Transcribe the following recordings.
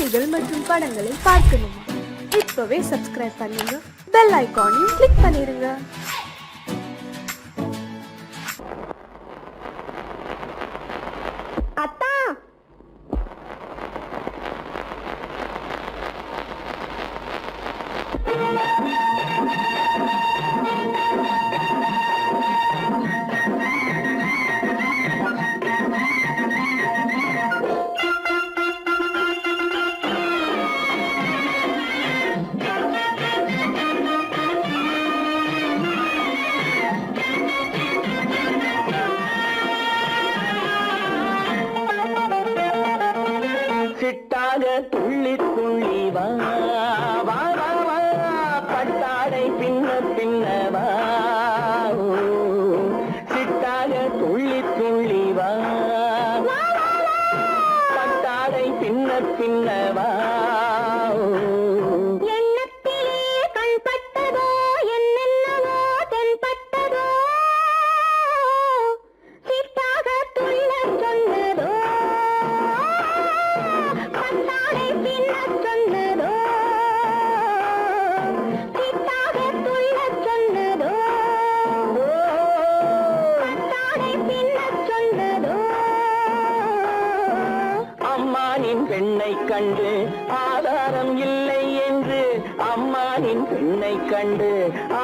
செய்திகள் மற்றும் படங்களை பார்க்கணுமா? இப்பவே சப்ஸ்கிரைப் பண்ணுங்க, பெல் ஐகானையும் கிளிக் பண்ணிருங்க. அத்தா, சிட்டாக துள்ளி துள்ளி வா வா வா வா, பட்டாடை பின்ன பின்ன வா. சிட்டாக துள்ளி துள்ளி வா, பட்டாடை பின்ன பின்ன வா. எண்ணத்திலே கண்பட்டதோ என்னென்னவோ தென்பட்டதோ, சிட்டாக துள்ள சொன்னதோ, பட்டாடை பின்ன சொன்னதோ, சிட்டாக துள்ள சொன்னதோ, பட்டாடை பின்ன சொன்னதோ. அம்மானின் பெண்ணை கண்டு ஆதாரம் இல்லை என்று, அம்மானின் பெண்ணை கண்டு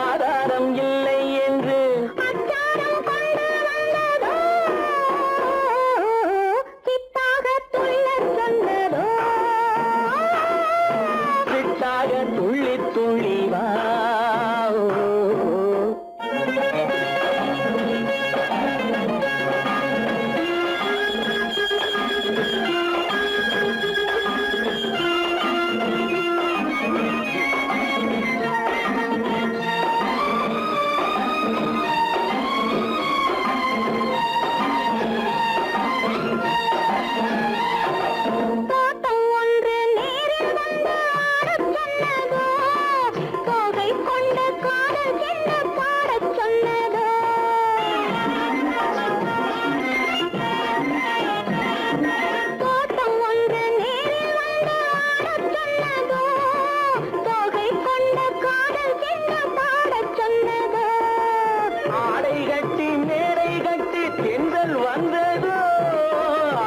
ஆதாரம் இல்லை என்று அச்சாரம் கொண்டு வந்ததோ, சித்தாக துள்ள சொன்னதோ. சிட்டாக துள்ளி துள்ளி வா. தோட்டம் ஒன்று நேரில் வந்து ஆடச் சொன்னதோ, தோகை கொண்ட காதல் என்ன பாடச் சொன்னதோ. தோட்டம் ஒன்று நேரில் வந்து ஆடச் சொன்னதோ, தோகை கொண்ட காதல் என்ன பாடச் சொன்னதோ. ஆடை கட்டி மேடை கட்டி தென்றல் வந்ததோ,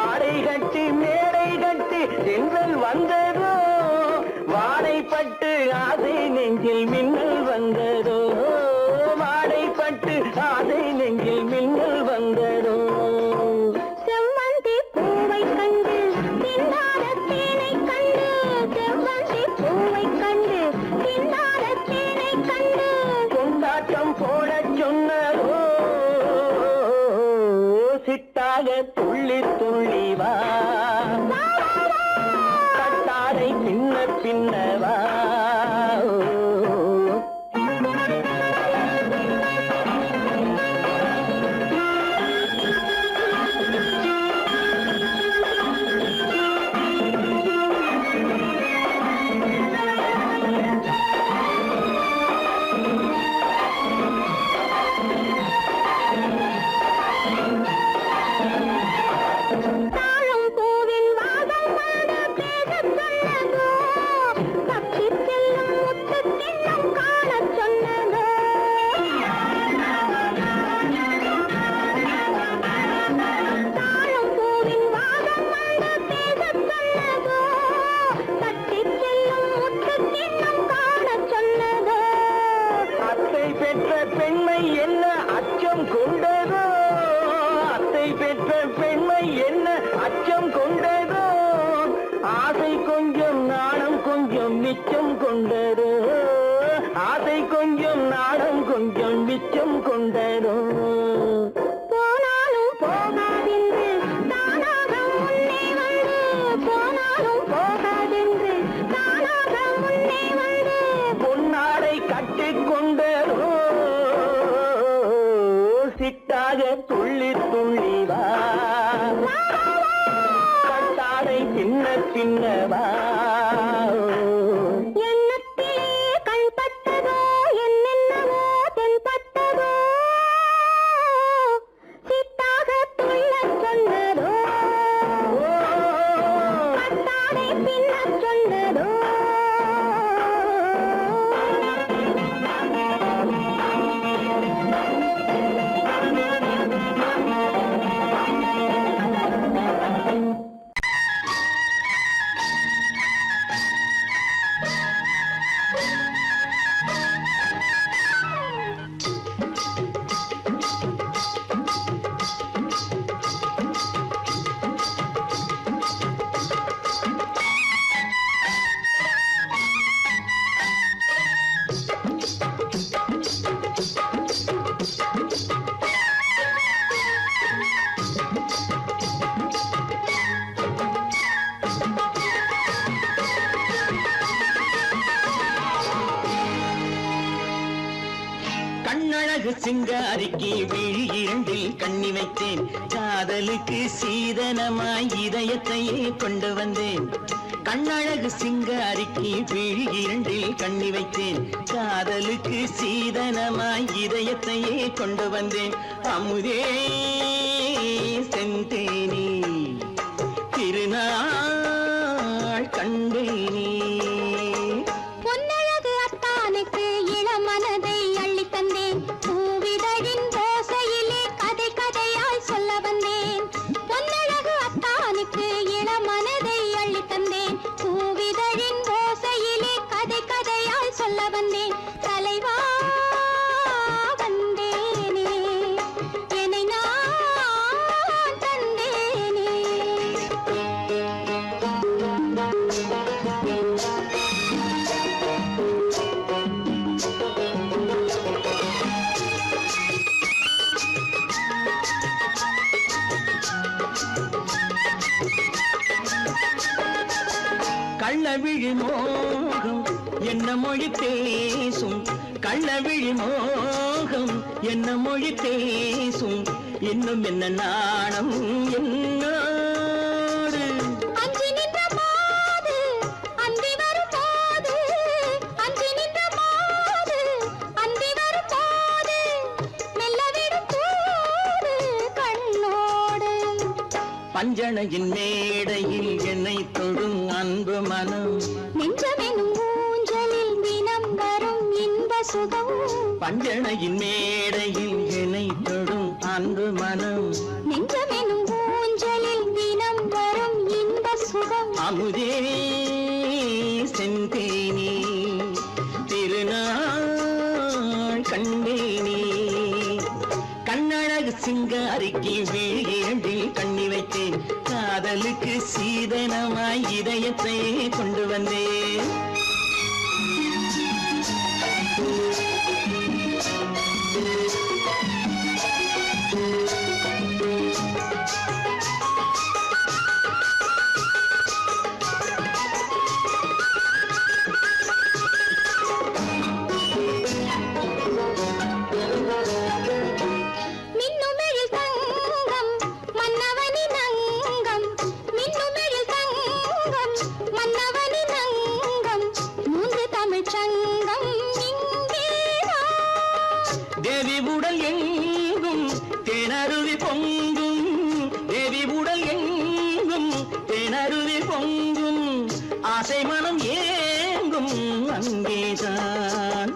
ஆடை கட்டி மேடை கட்டி தென்றல் வந்ததோ, வாடைப்பட்டு ஆசை நெஞ்சில் மின்னல் வந்ததோ, வாடைப்பட்டு ஆசை நெஞ்சில் மின்னல் வந்ததோ. செவ்வந்தி பூவை கண்டு திண்டாட தேனை கண்டு, செவ்வந்தி பூவை கண்டு திண்டாட தேனை கண்டு, கொண்டாட்டம் போடச் சொன்னதோ, சிட்டாக துள்ளி துள்ளி வா, கட்டாடை பின்ன பின்ன வா. தாழம் பூவின் வாசம் வந்து பேசச் சொன்னதோ, தப்பிச் செல்லும் முத்துக் கிண்ணம் காணச் சொன்னதோ. தாழம் பூவின் வாசம் வந்து பேசச் சொன்னதோ, தப்பிச் செல்லும் முத்துக் கிண்ணம் காணச் சொன்னதோ. அத்தை பெற்ற பெண்மை என்ன அச்சம் கொண்டதோ, அத்தை பெற்ற பெண்மை என்ன அச்சம் கொண்டதோ, ஆசை கொஞ்சம் நாணம் கொஞ்சம் மிச்சம் கொண்டதோ, ஆசை கொஞ்சம் நாணம் கொஞ்சம் மிச்சம் கொண்டதோ. போனாலும் போகாதென்று தானாக முன்னே வந்து, போனாலும் போகாதென்று தானாக முன்னே வந்து, பொன்னாடை கட்டிக்கொண்டதோ, சிட்டாக துள்ளி துள்ளி வா, கட்டாடை பின்ன பின்ன வா. எண்ணத்திலே கண்பட்டதோ என்னென்னவோ தென்பட்டதோ, சித்தாக துள்ள சொன்னதோ, பட்டாடை பின்ன சொன்னதோ. கண்ணழகு சிங்காரிக்கு விழி இரண்டில் கண்ணி வைத்தேன் காதலுக்கு சீதனமாய் இதயத்தையே கொண்டு வந்தேன் கண்ணழகு சிங்காரிக்கு விழி இரண்டில் கண்ணி வைத்தேன் காதலுக்கு சீதனமாய் இதயத்தையே கொண்டு வந்தேன் அமுதே செந்தேனே திருநாள் கண்டேனே பொன்னழகு அத்தானுக்கு இளமனதை அள்ளித் தந்தேன் பூவிதழின் ஓசையிலே கதை கதையாய் சொல்ல வந்தேன் பொன்னழகு அத்தானுக்கு இளமனதை அள்ளித் தந்தேன் பூவிதழின் ஓசையிலே கதை கதையாய் சொல்ல வந்தேன் தலைவா வந்தேனே என்னை நான் தந்தேனே கள்ளவிழி மோகம் என்ன மொழி பேசும் கள்ளவிழி மோகம் என்ன மொழி பேசும் இன்னும் என்ன நாணம் என்னோடு அஞ்சி நின்ற மாது அந்தி வரும் போது அஞ்சி நின்ற மாது அந்தி வரும் போது மெல்ல விடும் தூது கண்ணோடு பஞ்சணையின் மேடையில் என்னை தொடும் அன்பு மனம் நெஞ்சமெனும் ஊஞ்சலில் தினம் வரும் இன்ப சுகம் பஞ்சணையின் மேடையில் என்னை தொடும் அன்பு மனம் நெஞ்சமெனும் ஊஞ்சலில் தினம் வரும் இன்ப சுகம் அமுதே செந்தேனே திருநாள் கண்டேனே கண்ணழகு சிங்காரிக்கு விழியண்டில் கண்ணி வைத்தேன் காதலுக்கு சீதனமாய் இதயத்தை கொண்டு வந்தேன் மின்னுமெழில் தங்கம் மன்னவனின் அங்கம் மின்னுமெழில் தங்கம் மன்னவனின் அங்கம் மூன்று தமிழ்ச் சங்கம் இங்கேவா தேவி உடல் எங்கும் தேனருவி பொங்கும் தேவி உடல் எங்கும் தேனருவி பொங்கும் ஆசை மனம் ஏங்கும் அங்கேதான்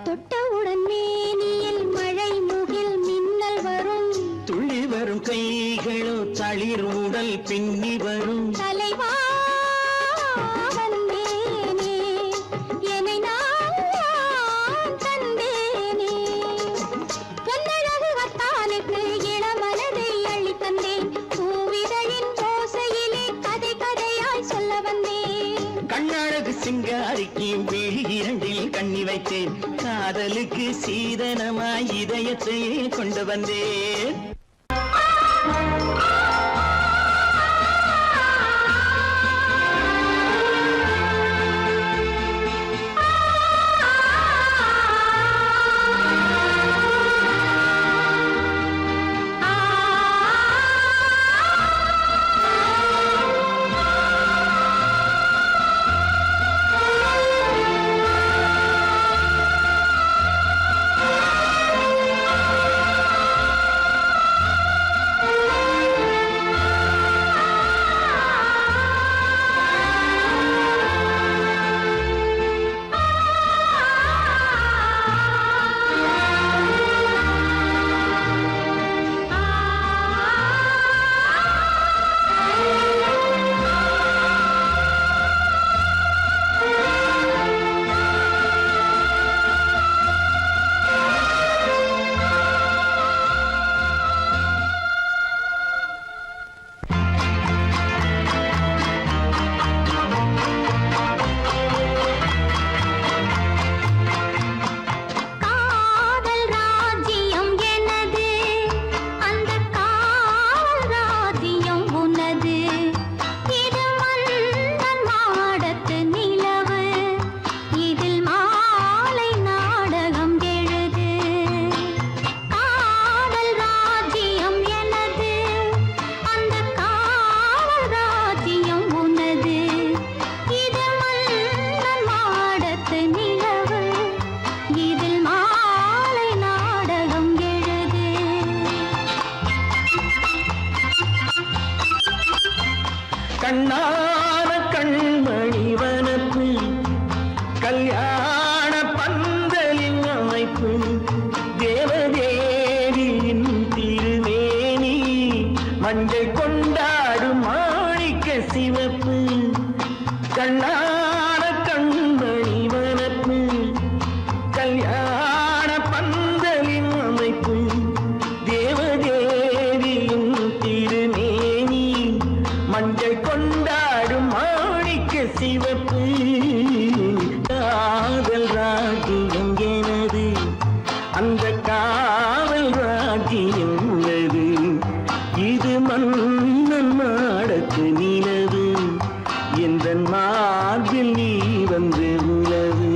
தொட்டவுடன் மேனியில் மழை முகில் மின்னல் வரும் துள்ளி வரும் கைகளோ தளிர் உடல் பின்னி வரும் தலைவா வந்தேனே என்னை நான் தந்தேனே பொன்னழகு அத்தானுக்கு இளமனதை அள்ளித் தந்தேன் பூவிதழின் ஓசையிலே கதை கதையாய் சொல்ல வந்தேன் கண்ணழகு சிங்காரிக்கு விழி இரண்டில் கண்ணி வைத்தேன் காதலுக்கு சீதனமாய் இதயத்தையே கொண்டு வந்தேன் கண்ணான கண்மணி வனப்பு கல்யாண பந்தலின் அமைப்பு தேவதேவியின் திருமேனி மஞ்சள் கொண்டாடும் மாணிக்க சிவப்பு காதல் ராஜ்யம் எனது அந்த காவல் ராஜ்யம் உள்ளது இது மன்னன் மாடத்து நிலவு எந்த மார்பில் நீ வந்து உலவு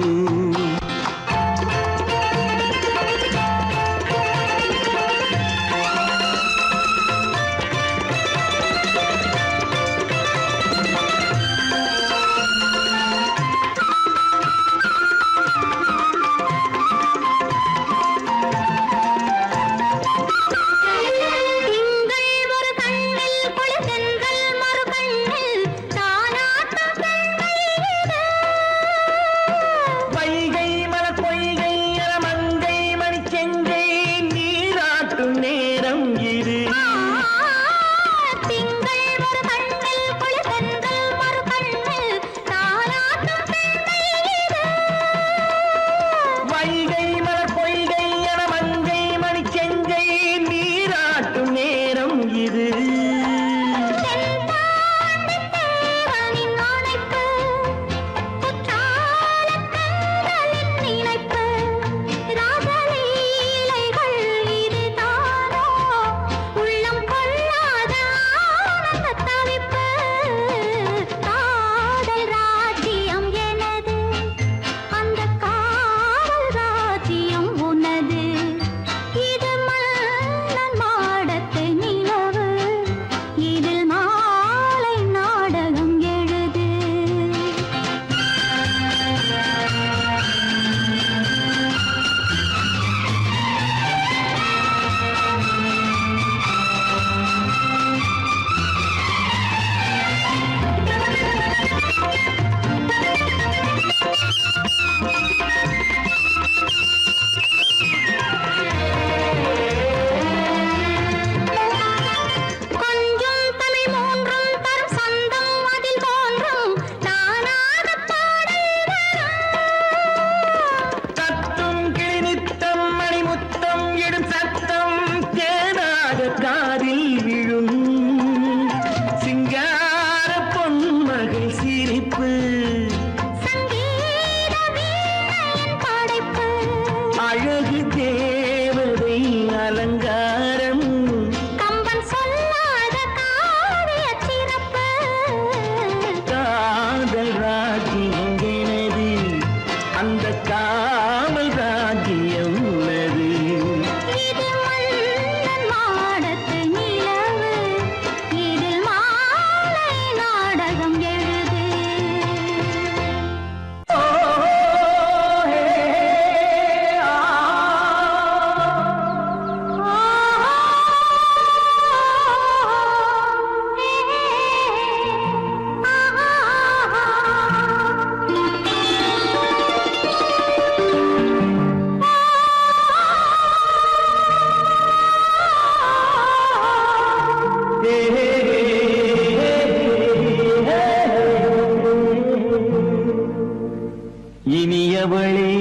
இனியவளே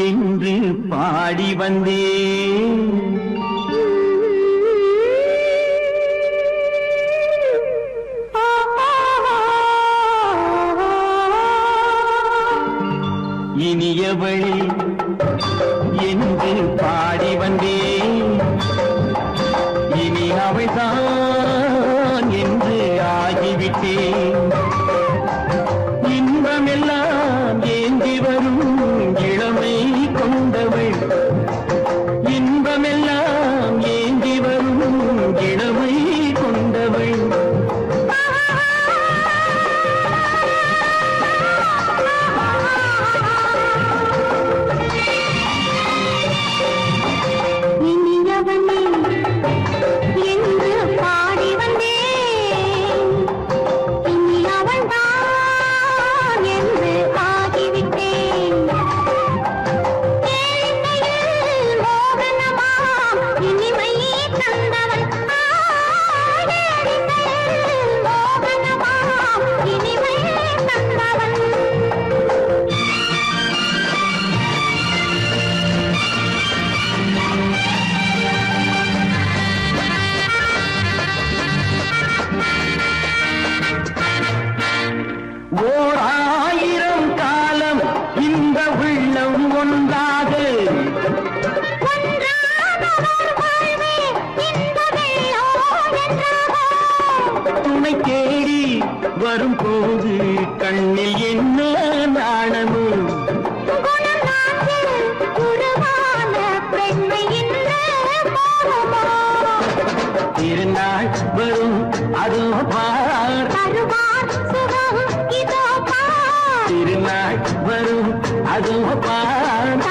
என்று பாடி வந்தேன். இனியவளே என்று பாடி வந்தேன். இனி அவள்தான் என்று ஆகிவிட்டேன். இன்பமெல்லாம் ஏந்தி வரும் இளமை கொண்டவள். இன்பமெல்லாம் ஏந்தி வரும் இளமை கொண்டவள். ஓராயிரம் காலம் இந்த உள்ளம் ஒன்றாக துணை தேடி வரும் போது கண்ணில் என்ன நாணமும் திருநாள் வரும் அதோ பார் திருநாள் வரும் அதோ பார்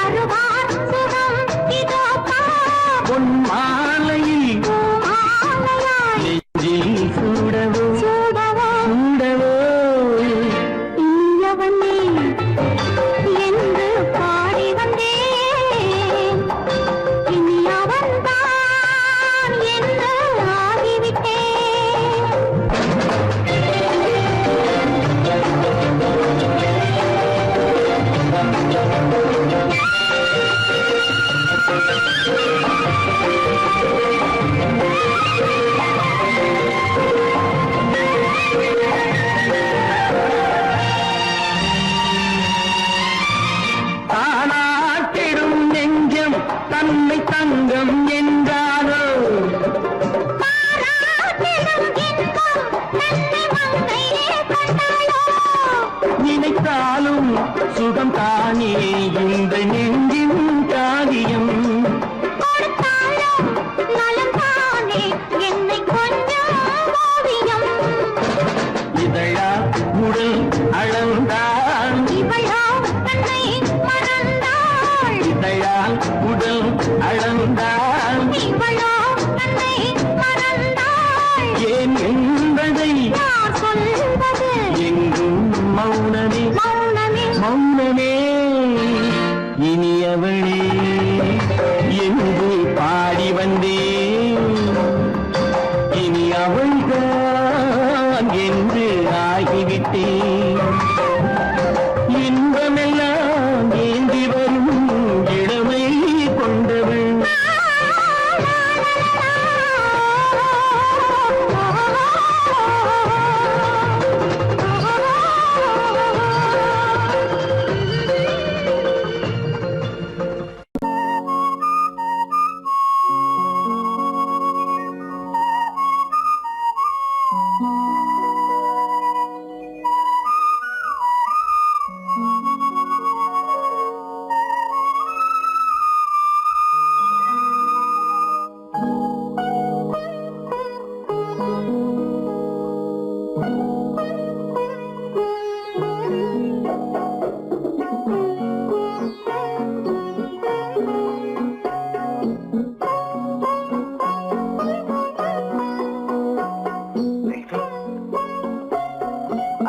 பொன் மாலையில் நெஞ்சில் சூடவோ சூடவோ என்று பாடி வந்தேன் இனி அவன்தான் என்று ஆகிவிட்டேன் தானாட்டிடும் நெஞ்சம் தன்னை தங்கம் என்றாரோ நினைத்தாலும் சுகம் தானே இந்த நெஞ்சின் காரியம் இதழா உடல் அளந்தால் இதழால் உடல் அளந்தால் ஏன் என்பதை எங்கும் மௌனமே மௌனமே இனியவளே என்று பாடி வந்தேன் இனி அவள்தான் என்று ஆகிவிட்டேன் இன்பமெல்லாம் ஏந்தி வரும் இளமை கொண்டவள்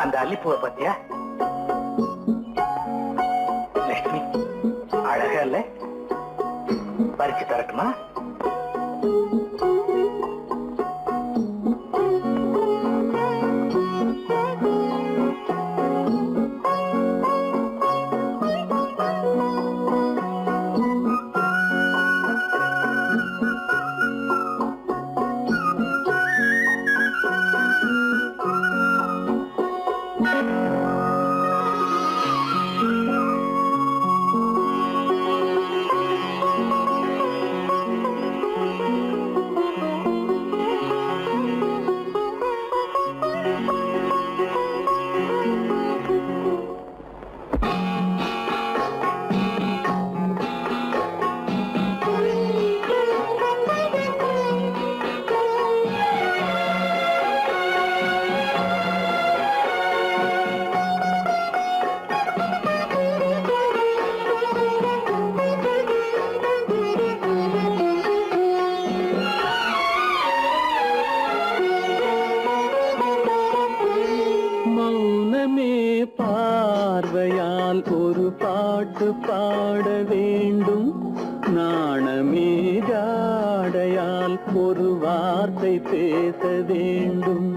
அந்த அல்லிப்பூவை பத்தியா லட்சுமி அழகா இல்ல பறிச்சு தரட்டுமா பார்வையால் ஒரு பாட்டு பாட வேண்டும் நாணமே ஜாடையால் ஒரு வார்த்தை பேச வேண்டும்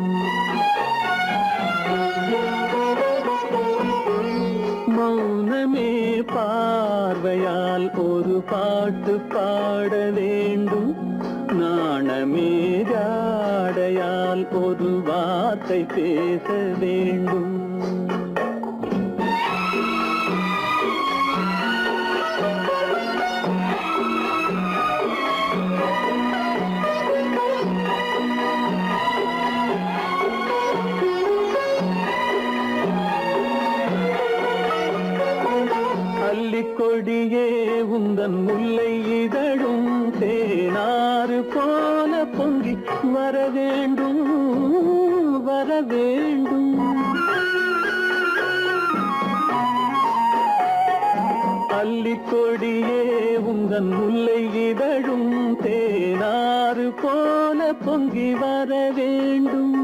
மௌனமே பார்வையால் ஒரு பாட்டு பாட வேண்டும் நாணமே ஜாடையால் ஒரு வார்த்தை பேச வேண்டும் கொடியே உந்தன் முல்லை இதழும் தேனாறு போல பொங்கி வர வேண்டும் வர வேண்டும். அல்லிக்கொடியே உந்தன் முல்லை இதழும் தேனாறு போல பொங்கி வர வேண்டும்.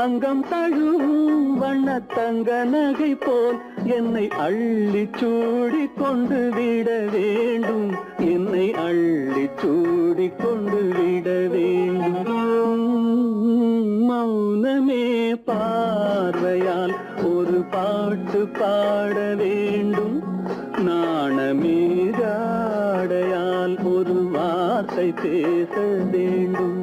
அங்கம் தழுவும் வண்ணத்தங்க நகை போல் என்னை அள்ளி சூடி கொண்டு விட வேண்டும். என்னை அள்ளி சூடி கொண்டு விட வேண்டும். மௌனமே பார்வையால் ஒரு பாட்டு பாட வேண்டும். நாணமே ஜாடையால் ஒரு வார்த்தை பேச வேண்டும்.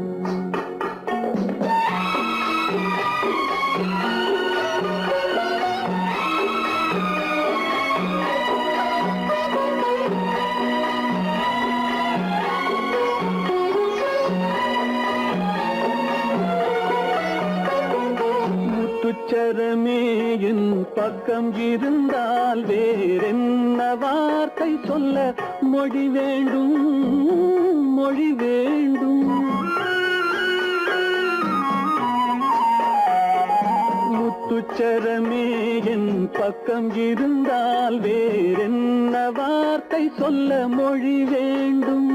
முத்துச்சரமே என் பக்கம் இருந்தால் வேறென்ன வார்த்தை சொல்ல மொழி வேண்டும் மொழி வேண்டும். முத்துச்சரமே என் பக்கம் இருந்தால் வேறென்ன வார்த்தை சொல்ல மொழி வேண்டும்.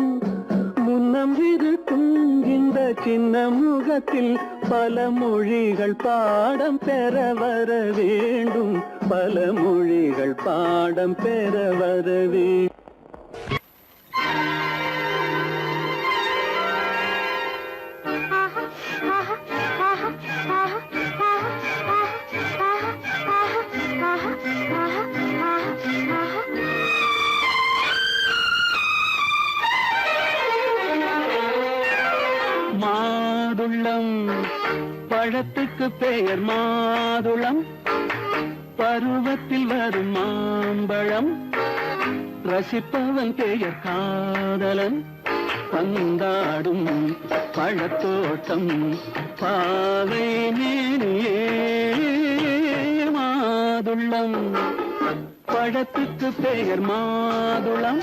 முன்னம் இருக்கும் இந்த சின்ன முகத்தில் பல மொழிகள் பாடம் பெற வர வேண்டும். பல மொழிகள் பாடம் பெற வர வேண்டும். மாதுளம் பழத்துக்கு பெயர் மாதுளம். பருவத்தில் வரும் மாம்பழம். ரசிப்பவன் பெயர் காதலன். பந்தாடும் பழத்தோட்டம் பாவை மேனியே. மாதுளம் பழத்துக்கு பெயர் மாதுளம்.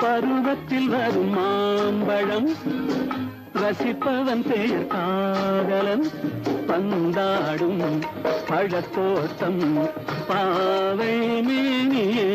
பருவத்தில் வரும் மாம்பழம். ரசிப்பவன் பெயர் காதலன். பந்தாடும் பழத்தோட்டம் பாவை மேனியே.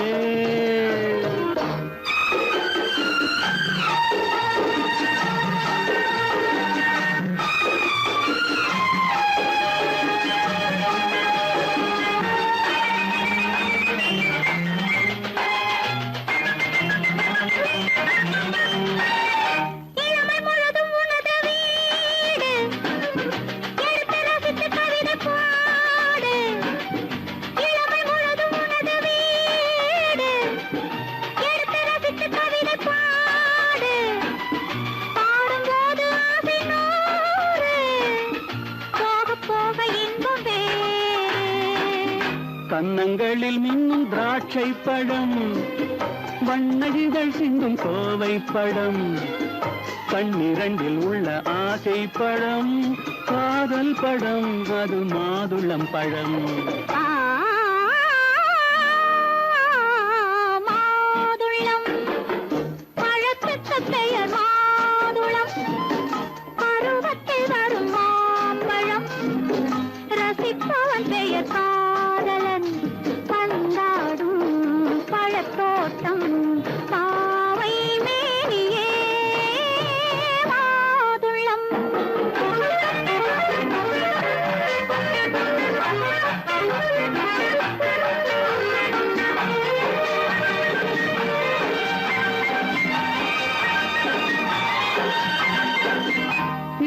கன்னங்களில் மின்னும் திராட்சை பழம். வண்ணகிகள் சிந்தும் கோவை பழம். கண்ணிரண்டில் உள்ள ஆசை பழம். காதல் பழம் அது மாதுளம் பழம். மாதுளம் பழத்துக்கு பெயர் மாதுளம். பருவத்தில் வரும் மாம்பழம். ரசிப்பவன் பெயர் காதலன். பந்தாடும் பழத்தோட்டம் பாவை மேனியே. மாதுளம்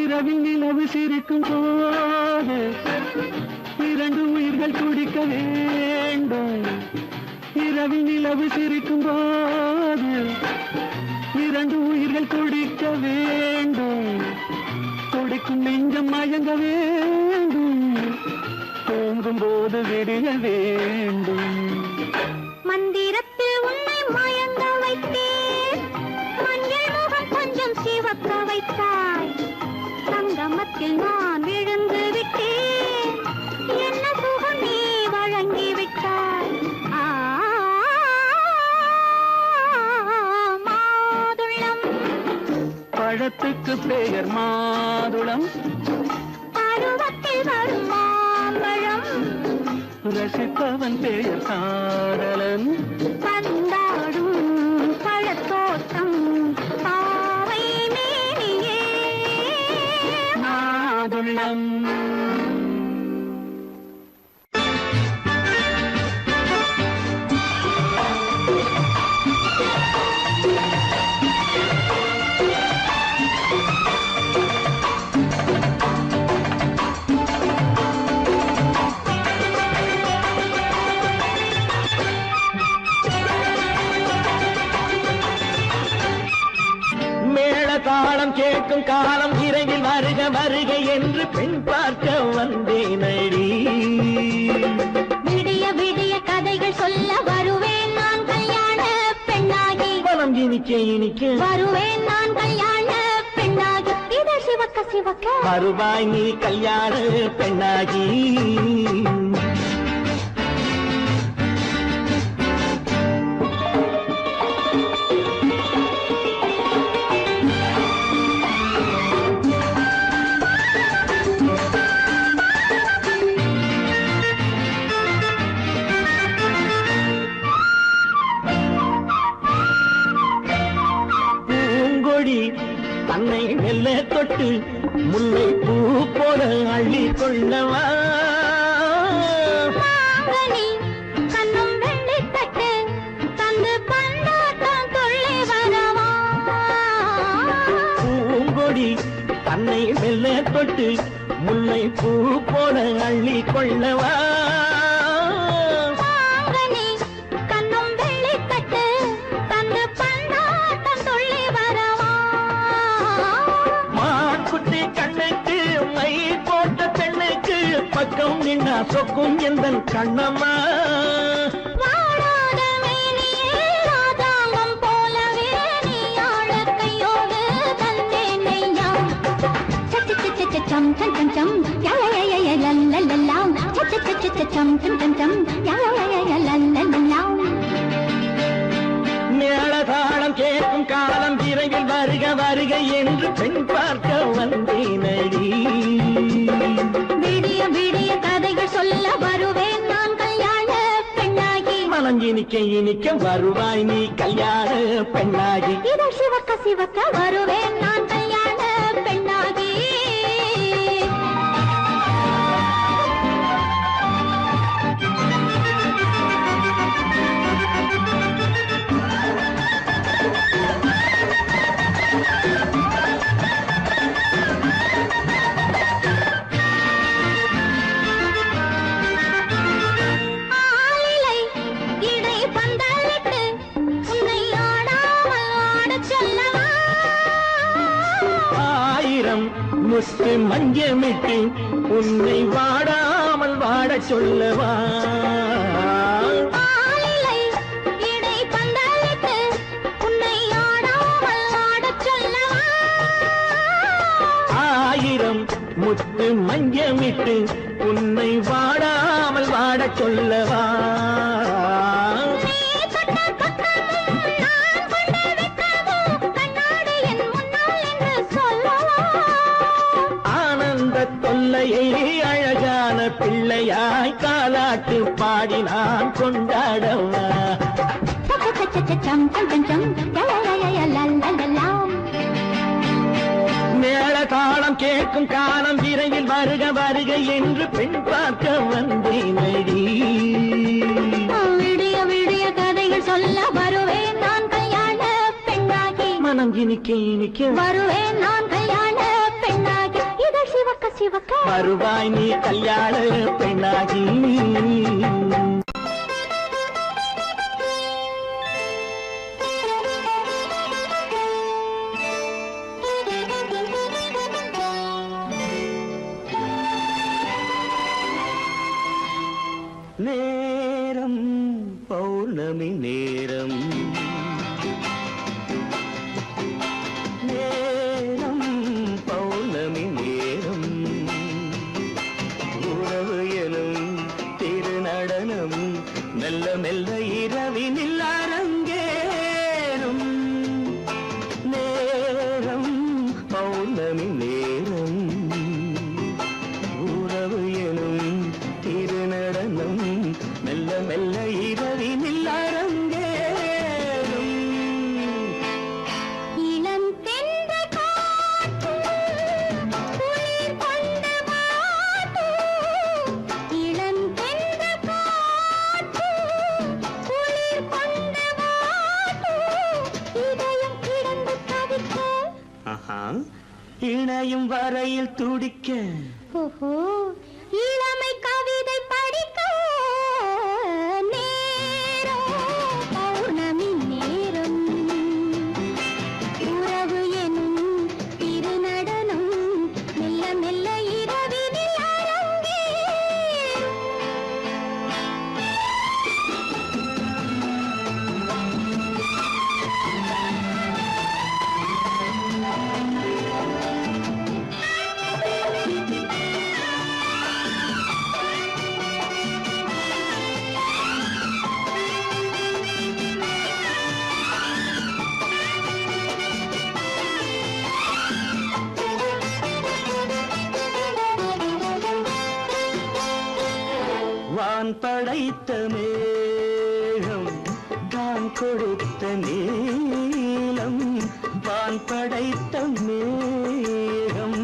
இரவில் நிலவு சிரிக்கும் போது இரண்டு உயிர்கள் துடிக்க வேண்டும். இரவில் நிலவு சிரிக்கும் போது இரண்டு உயிர்கள் துடிக்க வேண்டும். துடிக்கும் நெஞ்சம் மயங்க வேண்டும். தூங்கும் போது விடிய வேண்டும். மந்திரத்தில் உன்னை மயங்க வைத்தேன். மஞ்சள் முகம் கொஞ்சம் சிவக்க வைத்தாய். சங்கமத்தில் நான் விழுந்து விட்டேன். என்ன சுகம் நீ வழங்கி விட்டாய். பழத்துக்கு பெயர் மாதுளம், பருவத்தில் வரும் மாம்பழம், ரசிப்பவன் பெயர் காதலன். பந்தாடும் பழத்தோட்டம் பாவை மேனியே மாதுளம். தாளம் கேட்கும் காலம் விரைவில் வருக வருக என்று பெண் பார்க்க வந்தேனடி. விடிய விடிய கதைகள் சொல்ல வருவேன் நான் கல்யாண பெண்ணாகி. மனம் இனிக்க இனிக்க வருவேன் நான் கல்யாண பெண்ணாகி. இது சிவக்க சிவக்க வருவாய் நீ கல்யாண பெண்ணாகி. தன்னை மெல்ல தொட்டு முல்லை பூ போல அள்ளி கொள்ளவா. கண்ணும் வெள்ளி தட்டு தந்து பந்தாட்டம் துள்ளி வரவா. பூங்கொடி தன்னை மெல்ல தொட்டு முல்லை பூ போல அள்ளி கொள்ளவா. கண்ணும் வெள்ளி தட்டு தந்து பந்தாட்டம் துள்ளி வரவா. கண்ணுக்கு மை போட்ட பெண்ணுக்கு பக்கம் நின்னா சொக்கும் எந்தன் கண்ணம்மா. வாழாத மேனியே ராதாங்கம் போலவே நீ ஆழ கையோடு தந்தேன் நெய்யாம். சம் சம் சம் சம் யய லல்லல்லாம். சம் சம் சம் யய லல்லல்லாம். மேளதாளம் கேட்கும் காலம் விரைவில் வருக வருக என்று பெண் பார்க்க வந்தேனடி. விடிய விடிய கதைகள் சொல்ல வருவேன் நான் கல்யாண பெண்ணாகி. மனம் இனிக்க இனிக்க வருவாய் நீ கல்யாண பெண்ணாகி. இது சிவக்க சிவக்க வருவேன் நான் கல்யாண பெண்ணாகி. முத்து மஞ்சமிட்டு உன்னை வாடாமல் வாட சொல்லவா. ஆயிரம் முத்து மஞ்சமிட்டு உன்னை வாடாமல் வாட சொல்லவா. தொல்லையை அழகான பிள்ளையாய் காலாட்டு பாடி நான் கொண்டாடவா. மேள தாளம் கேட்கும் காலம் விரைவில் வருக வருக என்று பெண் பார்க்க வந்தேனடி. விடிய விடிய கதைகள் சொல்ல வருவேன் நான் கல்யாண பெண்ணாகி. மனம் இனிக்க இனிக்க வருவேன் நான் கல்யாண பெண்ணாகி. இது சிவக்க சிவக்க வருவாய் நீ கல்யாண பெண்ணாகி. நேரம் பௌர்ணமி நேரம், நேரம் பௌர்ணமி நேரம், உறவு எனும் திருநடனம் மெல்ல மெல்ல இரவினில் அரங்கேறும். நேரம் நனையும் வரையில் துடிக்க ஓஹோ இளமை கவிதை படிக்க நேரம் பௌர்ணமி நேரம் உறவு எனும் திருநடனம் மெல்ல மெல்ல இரவினில் அரங்கேறும். வான் படைத்த மேகம் தான் கொடுத்த நீலம் வான் படைத்த மேகம்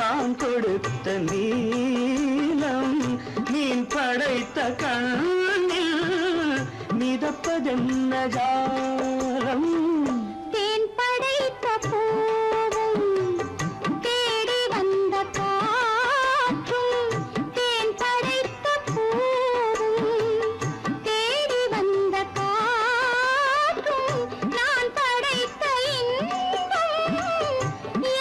தான் கொடுத்த நீலம் மீன் படைத்த கண்ணில் மிதப்பதென்ன ஜாலம் தேன் படைத்த பூவும் தேடி வந்த காற்றும் தேன் படைத்த பூவும் தேடி வந்த காற்றும் நான் படைத்த இன்பம்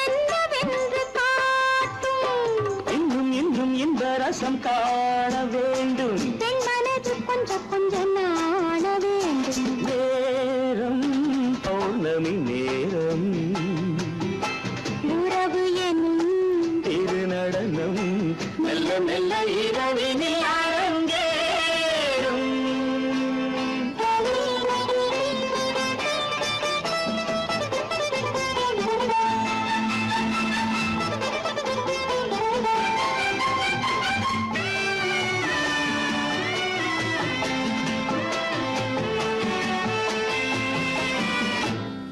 என்னவென்று காட்டும். இன்னும் இன்னும் இந்த ரசம் காண வேண்டும் பெண் மனது கொஞ்சம் கொஞ்சம் நாண வேண்டும். நேரம் பௌர்ணமி நேரம் உறவு எனும் திருநடனம் மெல்ல மெல்ல இரவினில் அரங்கேறும்.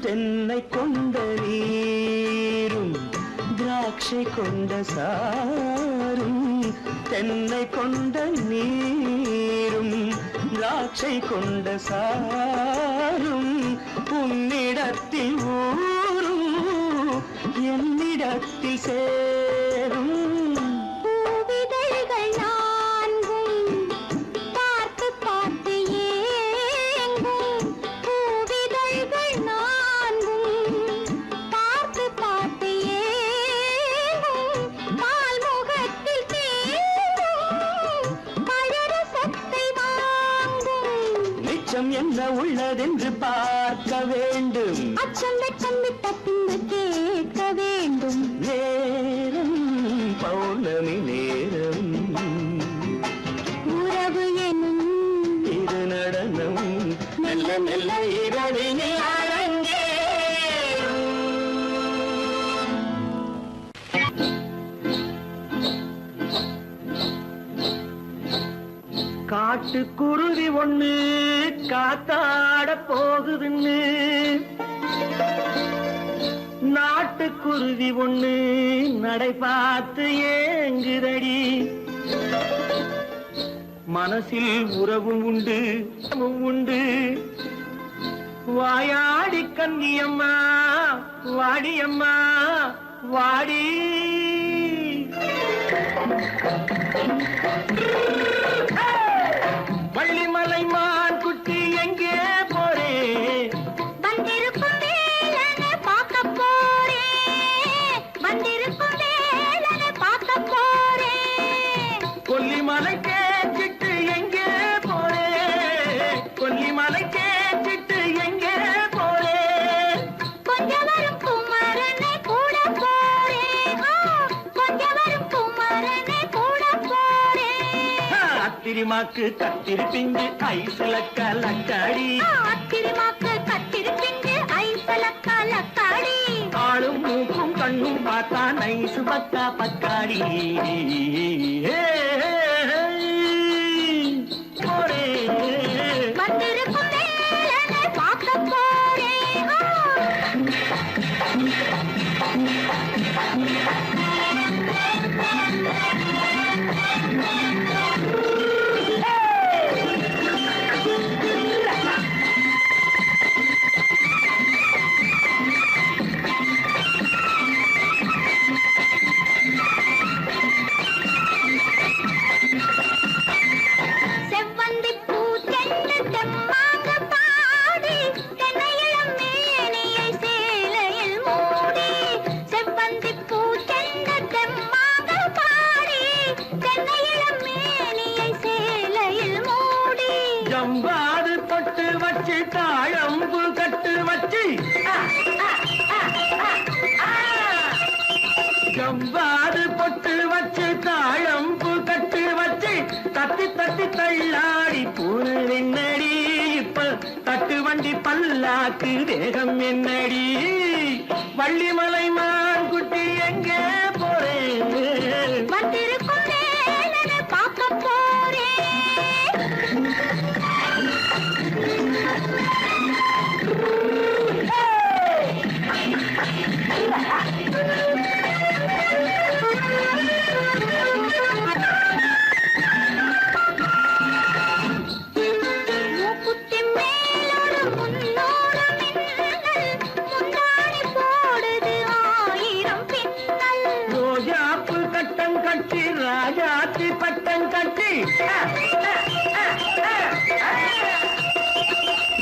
தென்னை கொண்ட நீரும் திராட்சை கொண்ட சாரும் தென்னை கொண்ட நீரும் திராட்சை கொண்ட சாரும் உன்னிடத்தில் ஊரும் என்னிடத்தில் சேரும் பூவிதழ்கள் நான்கும் பார்த்து பார்த்து ஏங்கும். பூவிதழ்கள் நான்கும் பார்த்து பார்த்து ஏங்கும். பால்முகத்தில் தேங்கும் பழரசத்தை வாங்கும். நிச்சம் என்ன உள்ளதென்று பார்க்க வேண்டும் அச்சம் வெச்சம் விட்ட பின்பு கேட்க வேண்டும். நேரம் பௌர்ணமி நேரம் உறவு எனும் திருநடனம் மெல்ல மெல்ல இரவினில் அரங்கேறும். காட்டுக்குருவி ஒண்ணு காத்தாட போகுதுன்னு நாட்டுக்குருவி ஒண்ணு நடை பார்த்து ஏங்குதடி மனசில் உறவும் உண்டு உண்டு வாயாடி கன்னியம்மா வாடியம்மா வாடி வள்ளிமலை மான் குட்டி எங்கே போறே வந்திருக்கும் வேலனை பார்க்க போறேன். வந்திருக்கும் வேலனை பார்க்க போறேன். கொல்லிமலை கேச்சிட்டு எங்கே போறே கொல்லிமலை கேச்சிட்டு எங்கே போறே கொஞ்சம் வரும் குமரனை கூட போறேன். கொஞ்சம் வரும் குமரனை கூட போறேன். அத்திரிமாக்கு கத்திருப்பிஞ்சு ஐசுல கலக்காடி அத்திரிமாக்கு கத்திருப்பிண்டு ஐசல கலக்காடி ஆளும் மூக்கும் கண்ணும் பார்த்தா நைசு பக்கா பக்காடி போரே வந்திருக்கும் வேலனை பார்க்க போறேன். தாழம்பு கட்டு வச்சு ஜவ்வாது பொட்டு வச்சு தாழம்பு கட்டு வச்சு தட்டி தட்டி தள்ளாடி பூரு என்னடி இப்ப தட்டு வண்டி பல்லாக்கு தேகம் என்னடி வள்ளிமலை மான் குட்டி எங்கே போறேன் வந்திருக்கும் வேலனை பார்க்க போறேன் ராஜாத்தி பட்டம் கட்டி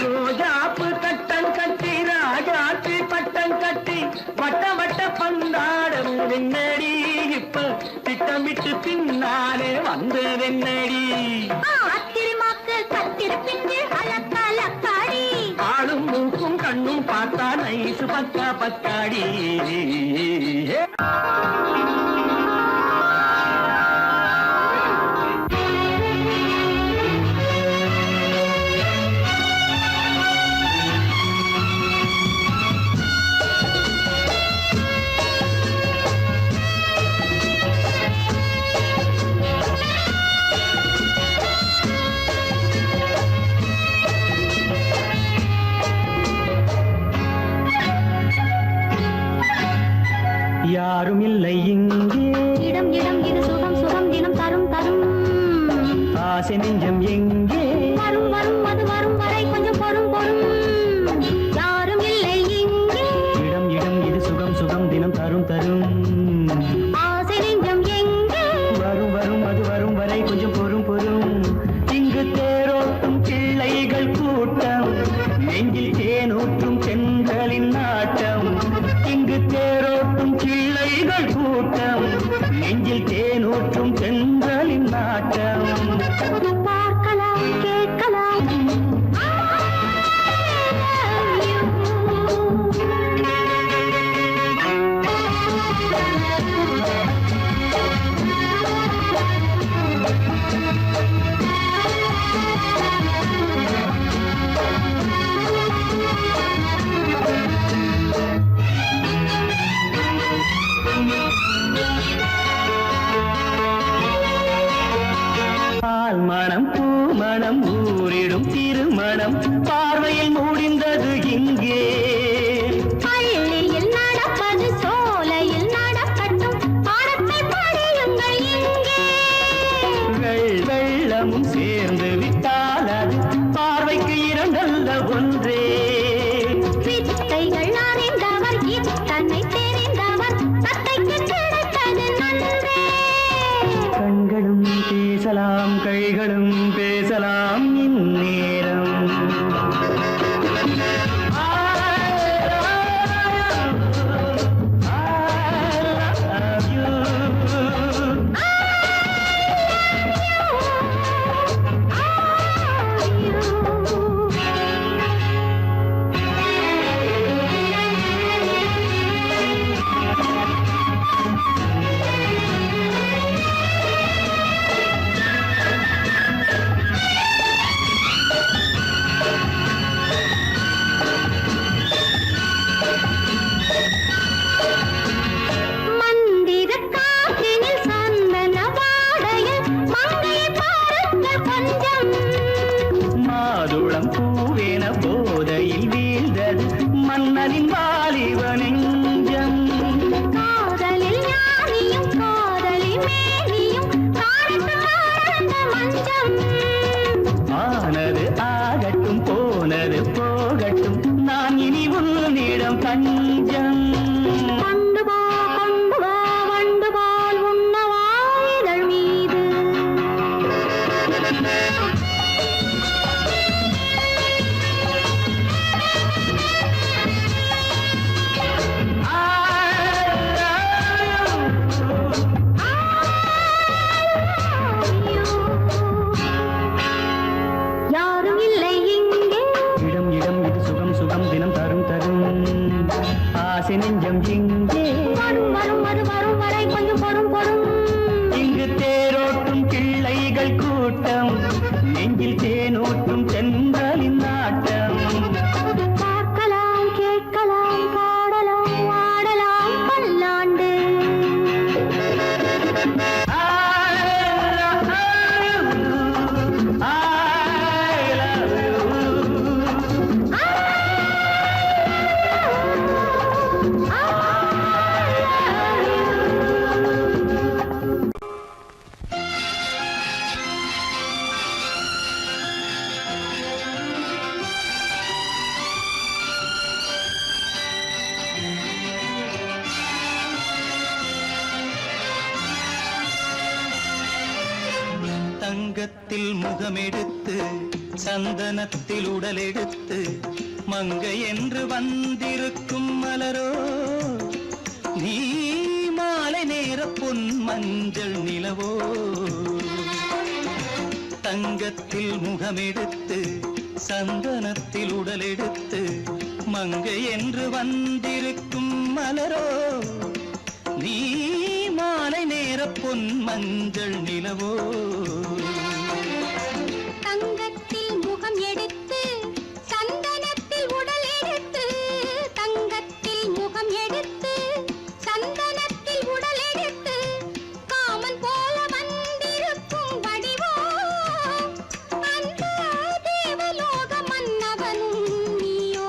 ரோஜாப்பு கட்டம் கட்டி ராஜாத்தி பட்டம் கட்டி வட்ட வட்ட பந்தாடம் வெண்ணடி இப்ப திட்டமிட்டு பின்னாலே வந்து வெண்ணடி ஆளும் மூக்கும் கண்ணும் பார்த்தா நைசு பக்கா பத்தாடி யாரும் இல்லை இங்கே இடம் இடம் இது சுகம் சுகம் தினம் தரும் தரும் ஆசை நெஞ்சம் எங்கே வரும் வரும் அது வரும் வரை கொஞ்சம் பொறும் பொறும் யாரும் இல்லை இங்கே இடம் இடம் இது சுகம் சுகம் தினம் தரும் தரும் ஆசை நெஞ்சம் எங்கே வரும் வரும் அது வரும் வரை கொஞ்சம் பொறும் பொறும் இங்கு தேரோட்டும் பிள்ளைகள் கூட்டம் நெஞ்சில் தேனூற்றும் பெண்களின் நாட்டம் இங்கு தேரோட்டும் பிள்ளைகள் கூட்டம் நெஞ்சில் தேனூற்றும் பெண்களின் நாட்டம் பார்க்கலாம் கேட்கலாம் பால் மணம் பூ மணம் ஊரிடும் திருமணம் பார்வையில் முடிந்தது இங்கே பள்ளியில் நடப்பது சோலையில் நடக்கட்டும் பாடத்தை படியுங்கள் இங்கே வெள்ளமும் சேர்ந்து விட்டால் அது பார்வைக்கு இரண்டல்ல ஒன்றே வித்தைகள் அறிந்தவர் இத்தனை தெரிந்தவர் தத்தைக்கு கிடைத்தது நன்றே கண்களும் பேசலாம் கைகளும் பேசலாம் இந்நேரம் மந்திர காற்றினில் சந்தன வாடையில் மங்கையை பாருங்கள் கொஞ்சம் மாதுளம் பூவேன போதையில் வீழ்ந்தது மன்னனின் வாலிப நெஞ்சம் காதலில் ஞானியும் காதலி மேனியும் காணித்து மாறந்த மஞ்சம் ஆனது ஆகட்டும் போனது போகட்டும் நான் இனி உன்னிடம் தஞ்சம் கொண்டு வா வண்டு போல் உண்ணவா இதழ் மீது ராஜ்யம் எங்கே வரும் வரும் அது வரும் வரை கொஞ்சம் பொறும் பொறும். இங்கு தேரோட்டும் பிள்ளைகள் கூட்டம் நெஞ்சில் தேனூட்டும் தென்றலின் நாட்டம் பார்க்கலாம் கேட்கலாம் பாடலாம் ஆடலாம் பல்லாண்டு. தங்கத்தில் முகமெடுத்து சந்தனத்தில் உடலெடுத்து மங்கை என்று வந்திருக்கும் மலரோ நீ மாலை நேர பொன் மஞ்சள் நிலவோ தங்கத்தில் முகமெடுத்து சந்தனத்தில் உடலெடுத்து மங்கை என்று வந்திருக்கும் மலரோ நீ மாலை நேர பொன் மஞ்சள் நிலவோ தங்கத்தில் முகம் எடுத்து சந்தனத்தில் உடல் எடுத்து தங்கத்தில் முகம் எடுத்து சந்தனத்தில் உடல் எடுத்து காமன் போல வந்திருக்கும் வடிவோ அந்த தேவலோக மன்னவனும் நீயோ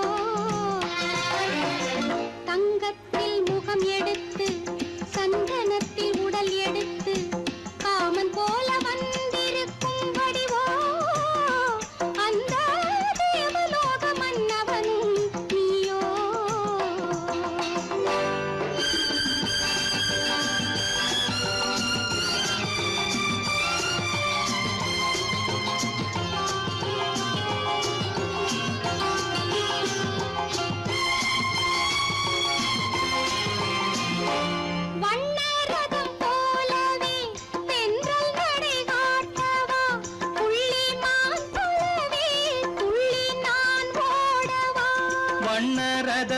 தங்கத்தில் முகம் எடுத்து சந்தனத்தில் உடல் எடுத்து காமன் போல வந்திருக்கும் வடிவோ அந்த தேவலோக மன்னவனும் நீயோ. வண்ணரதம் போலவே தென்றல் நடை காட்டவா புள்ளிமான் போலவே துள்ளி நான் ஓடவா. வண்ணரதமாகினால்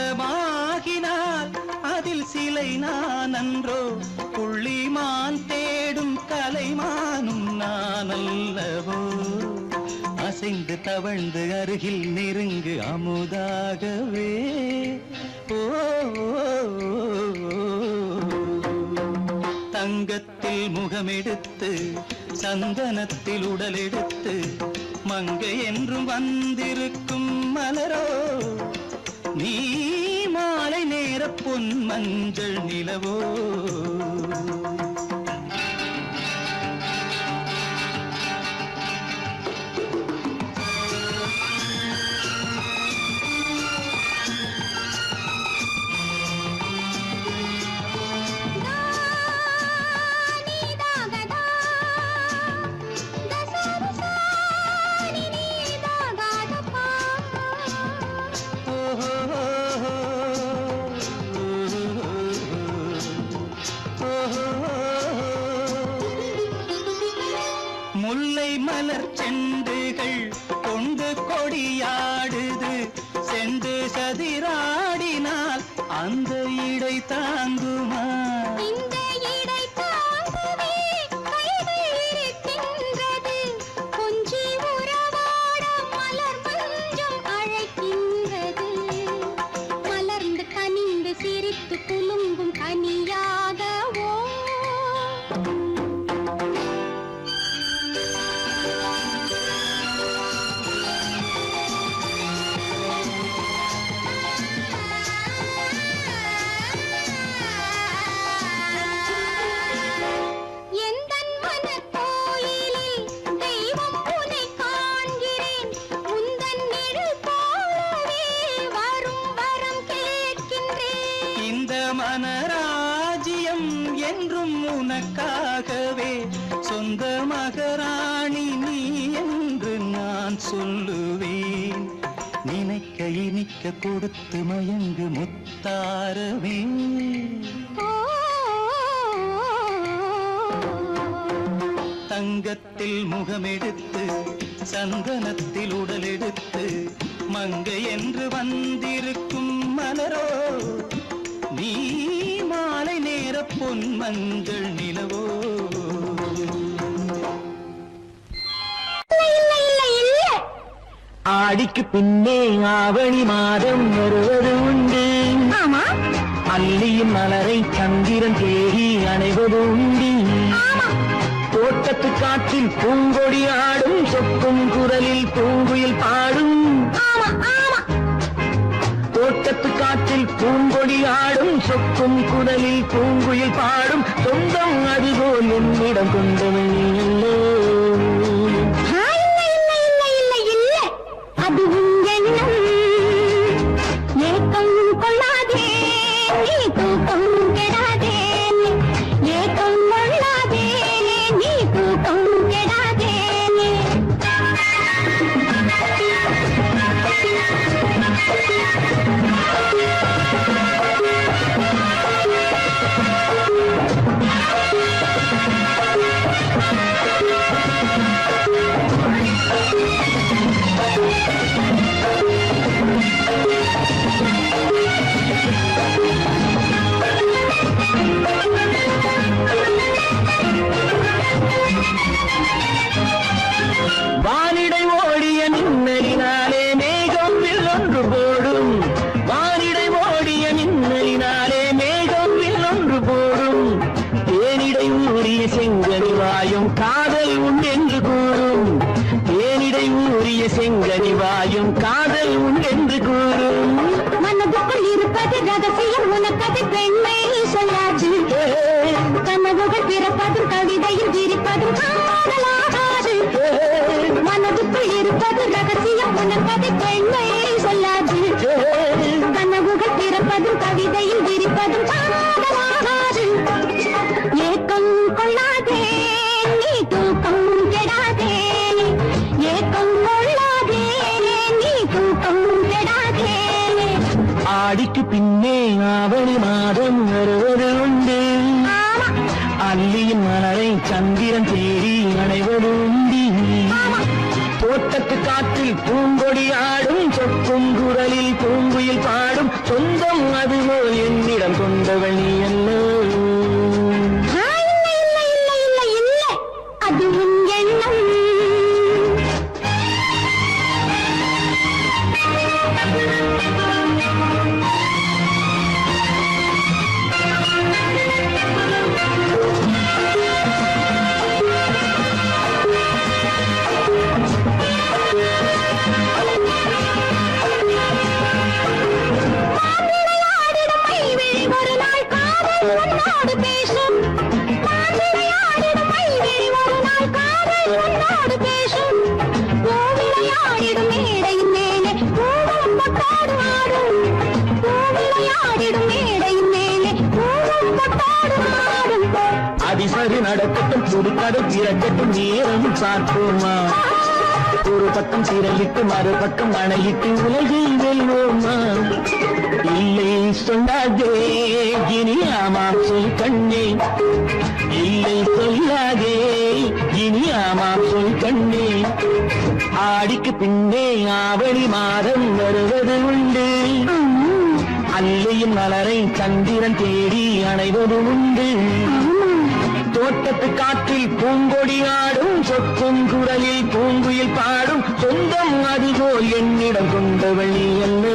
அதில் சிலை நான் அன்றோ புள்ளிமான் தேடும் கலைமானும் நான் அல்லவோ அசைந்து தவழ்ந்து அருகில் நெருங்கு அமுதாகவே ஓ தங்கத்தில் முகமெடுத்து சந்தனத்தில் உடலெடுத்து மங்கை என்றும் வந்திருக்கும் மலரோ நீ மாலை நேர பொன் மஞ்சள் நிலவோ முல்லை மலர் செண்டுகள் கொண்டு கொடியாடுது செண்டு சதிராடினால் அந்த இடை தாங்குமா இந்த இடை தாங்கவே கைகள் இருக்கின்றது கொஞ்சி உறவாட மலர் மஞ்சம் அழைக்கின்றது மலர்ந்து கனிந்து சிரித்து குலுங்கும் கனியாகவோ எந்தன் மனக்கோயிலில் தெய்வம் உன்னை காண்கிறேன் உந்தன் நிழல் போலவே வரும் வரம் கேட்கின்றேன் இந்த மனராஜ்யம் என்றும் உனக்காகவே சொந்த மகராணி நீ என்று நான் சொல்லுவேன் நினைக்க இனிக்க கொடுத்து மயங்கு முத்தாரவே தங்கத்தில் முகமெடுத்து சந்தனத்தில் உடலெடுத்து மங்கை என்று வந்திருக்கும் மலரோ நீ மாலை நேர பொன் மஞ்சள் நிலவோ ஆடிக்கு பின்னே ஆவணி மாதம் வருவது உண்டு அல்லியின் மலரை சந்திரன் தேடி அணைவது உண்டு தோட்டத்து காற்றில் பூங்கொடி ஆடும் சொக்கும் குரலில் பூங்குயில் பாடும் தோட்டத்து காற்றில் பூங்கொடி ஆடும் சொக்கும் குரலில் பூங்குயில் பாடும் சொந்தம் அதுபோல் என்னிடம் கொண்டவன் அல்லோ வானிடை ஓடிய மின்னலினாலே மேகம் வில்லொன்று போடும் வானிடை ஓடிய மின்னலினாலே மேகம் வில்லொன்று போடும் தேனிடை ஊறிய செங்கனி வாயும் காதல் உண்டென்று கூறும் தேனிடை ஊறிய செங்கனி வாயும் காதல் உண்டென்று கூறும் மனதுக்குள் இருப்பது ரகசியம் உனக்கது பெண்மை சொல்லாது கனவுகள் பிறப்பதும் கவிதையில் விரிப்பதும் காதலாகாது மனதுக்குள் இருப்பது ரகசியம் உனக்கது பெண்மை சொல்லாது கனவுகள் பிறப்பதும் கவிதையில் விரிப்பதும் காதலாகாது ஏக்கம் கொள்ளாதே நீ தூக்கம் கெடாதே ஏக்கம் கொள்ளாதே நீ தூக்கம் கெடாதே ஆடிக்கு பின்னே ஆவணி மாதம் வருவது உண்டு அல்லியின் மலரை சந்திரன் தேடி அணைவது உண்டு தோட்டத்து காற்றில் பூங்கொடி ஆடும் சொக்கும் குரலில் பூங்குயில் பாடும் சொந்தம் அதுபோல் என்னிடம் கொண்டவள் நீ அல்லோ அது உன் எண்ணம் உன்னோடு பேசும் விளையாடிடும் மைவிழி ஒரு நாள் காதல் உன்னோடு பேசும் விளையாடிடும் மேடையின் மேலே பூவும் பொட்டாடு ஆடும் விளையாடிடும் மேடையின் மேலே பூவும் பொட்டாடு ஆடும் அதிசரி நடக்கட்டும் சுடுக்கடல் பிறக்கட்டும் நேரம் பார்ப்போமா ஒரு பக்கம் சீரலிட்டு மறுபக்கம் அணையிட்டு உலகை வெல்வோமா இல்லை சொல்லாதே இனி ஆமாம் சொல் கண்ணே இல்லை சொல்லாதே இனி ஆமாம் சொல் கண்ணே ஆடிக்கு பின்னே ஆவணி மாதம் வருவது உண்டு அல்லையின் மலரை சந்திரன் தேடி அணைவது உண்டு தோட்டத்து காற்றில் பூங்கொடி ஆடும் சொக்கும் குரலில் பூங்குயில் பாடும் சொந்தம் அதுபோல் என்னிடம் கொண்டவள் நீ அல்லோ